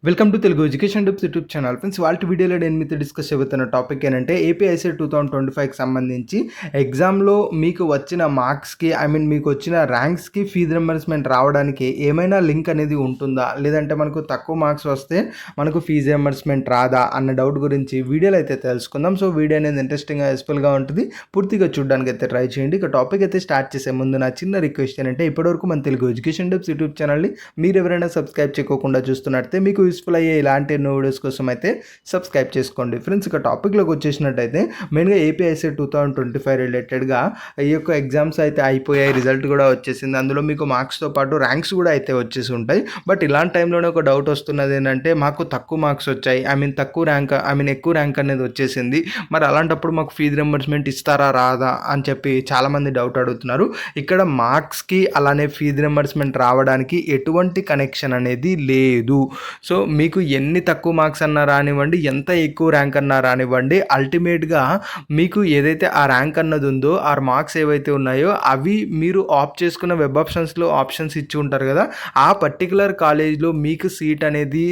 Welcome to Telugu education tips YouTube channel. Friends, వాళ్ళ వీడియోలో నేను మీతో డిస్కస్ చేయబోతున్న టాపిక్ ఏంటంటే ఏపీ ఐసెట్ 2025కి సంబంధించి ఎగ్జామ్లో మీకు వచ్చిన మార్క్స్కి మీకు వచ్చిన ర్యాంక్స్కి ఫీజు రింబర్స్మెంట్ రావడానికి ఏమైనా లింక్ అనేది ఉంటుందా, లేదంటే మనకు తక్కువ మార్క్స్ వస్తే మనకు ఫీజు రింబర్స్మెంట్ రాదా అన్న డౌట్ గురించి వీడియోలో అయితే తెలుసుకుందాం. సో వీడియో అనేది ఇంట్రెస్టింగ్గా యూస్ఫుల్గా ఉంటుంది. పూర్తిగా చూడడానికి అయితే ట్రై చేయండి. ఇక టాపిక్ అయితే స్టార్ట్ చేసే ముందు నా చిన్న రిక్వెస్ట్ ఏంటంటే ఇప్పటివరకు మన తెలుగు ఎడ్యుకేషన్ టిప్స్ యూట్యూబ్ ఛానల్ని మీరు ఎవరైనా సబ్స్క్రైబ్ చేయకుండా చూస్తున్నట్టే మీకు యూస్ఫుల్ అయ్యే ఇలాంటి ఎన్నో వీడియోస్ కోసం అయితే సబ్స్క్రైబ్ చేసుకోండి. ఫ్రెండ్స్, ఇక టాపిక్లోకి వచ్చేసినట్టయితే మెయిన్గా ఏపీ ఐసెట్ 2025 రిలేటెడ్గా ఈ యొక్క ఎగ్జామ్స్ అయితే అయిపోయాయి, రిజల్ట్ కూడా వచ్చేసింది. అందులో మీకు మార్క్స్తో పాటు ర్యాంక్స్ కూడా అయితే వచ్చేసి ఉంటాయి. బట్ ఇలాంటి టైంలోనే ఒక డౌట్ వస్తున్నది ఏంటంటే మాకు తక్కువ మార్క్స్ వచ్చాయి, తక్కువ ర్యాంక్ ఎక్కువ ర్యాంక్ అనేది వచ్చేసింది, మరి అలాంటప్పుడు మాకు ఫీజు రింబర్స్మెంట్ ఇస్తారా రాదా అని చెప్పి చాలామంది డౌట్ అడుగుతున్నారు. ఇక్కడ మార్క్స్కి అలానే ఫీజు రింబర్స్మెంట్ రావడానికి ఎటువంటి కనెక్షన్ అనేది లేదు. సో మీకు ఎన్ని తక్కువ మార్క్స్ అన్నా రానివ్వండి, ఎంత ఎక్కువ ర్యాంక్ అన్నా రానివ్వండి, అల్టిమేట్గా మీకు ఏదైతే ఆ ర్యాంక్ అన్నది ఉందో ఆ మార్క్స్ ఏవైతే ఉన్నాయో అవి మీరు ఆప్ట్ చేసుకున్న వెబ్ ఆప్షన్స్లో ఆప్షన్స్ ఇచ్చి ఉంటారు కదా, ఆ పర్టికులర్ కాలేజ్లో మీకు సీట్ అనేది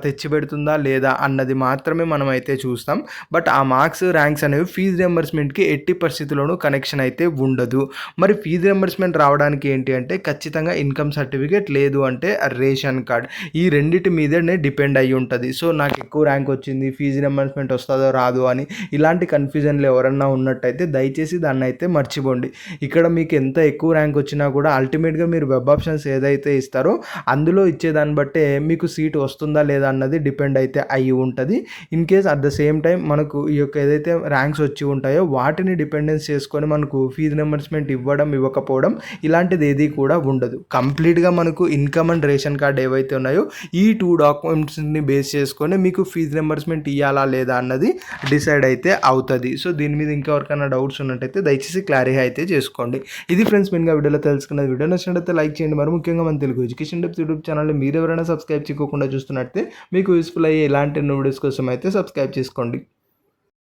తెచ్చిపెడుతుందా లేదా అన్నది మాత్రమే మనం అయితే చూస్తాం. బట్ ఆ మార్క్స్ ర్యాంక్స్ అనేవి ఫీజు రింబర్స్మెంట్కి ఎట్టి పరిస్థితుల్లోనూ కనెక్షన్ అయితే ఉండదు. మరి ఫీజు రింబర్స్మెంట్ రావడానికి ఏంటి అంటే ఖచ్చితంగా ఇన్కమ్ సర్టిఫికేట్, లేదు అంటే రేషన్ కార్డ్, ఈ రెండింటి మీదనే డిపెండ్ అయ్యి ఉంటుంది. సో నాకు ఎక్కువ ర్యాంక్ వచ్చింది, ఫీజు రింబర్స్మెంట్ వస్తుందో రాదు అని ఇలాంటి కన్ఫ్యూజన్లు ఎవరన్నా ఉన్నట్టయితే దయచేసి దాన్ని అయితే మర్చిపోండి. ఇక్కడ మీకు ఎంత ఎక్కువ ర్యాంక్ వచ్చినా కూడా అల్టిమేట్గా మీరు వెబ్ ఆప్షన్స్ ఏదైతే ఇస్తారో అందులో ఇచ్చేదాన్ని బట్టే మీకు సీట్ వస్తుందా లేదా అన్నది డిపెండ్ అయితే అయ్యి ఉంటుంది. In case at the same time మనకు ఈ యొక్క ఏదైతే ర్యాంక్స్ వచ్చి ఉంటాయో వాటిని డిపెండెన్స్ చేసుకొని మనకు ఫీజు రింబర్స్మెంట్ ఇవ్వడం ఇవ్వకపోవడం ఇలాంటిది ఏది కూడా ఉండదు. కంప్లీట్గా మనకు ఇన్కమ్ అండ్ రేషన్ కార్డ్ ఏవైతే ఉన్నాయో ఈ 2 డాక్యుమెంట్స్ని బేస్ చేసుకొని మీకు ఫీజు రింబర్స్మెంట్ ఇవ్వాలా లేదా అన్నది డిసైడ్ అయితే అవుతుంది. సో దీని మీద ఇంకెవరికైనా డౌట్స్ ఉన్నట్టయితే దయచేసి క్లారిఫై అయితే చేసుకోండి. ఇది ఫ్రెండ్స్ మెయిన్గా వీడియోలో తెలుసుకున్నది. వీడియో నచ్చినట్టయితే లైక్ చేయండి. మరి ముఖ్యంగా మన తెలుగు ఎడ్యుకేషన్ టిప్స్ యూట్యూబ్ ఛానల్ని మీరు ఎవరైనా సబ్స్క్రైబ్ చేయకుండా చూస్తున్నట్టే మీకు యూస్ఫుల్ అయ్యే ఇలాంటి వీడియోస్ కోసం అయితే సబ్స్క్రైబ్ చేసుకోండి.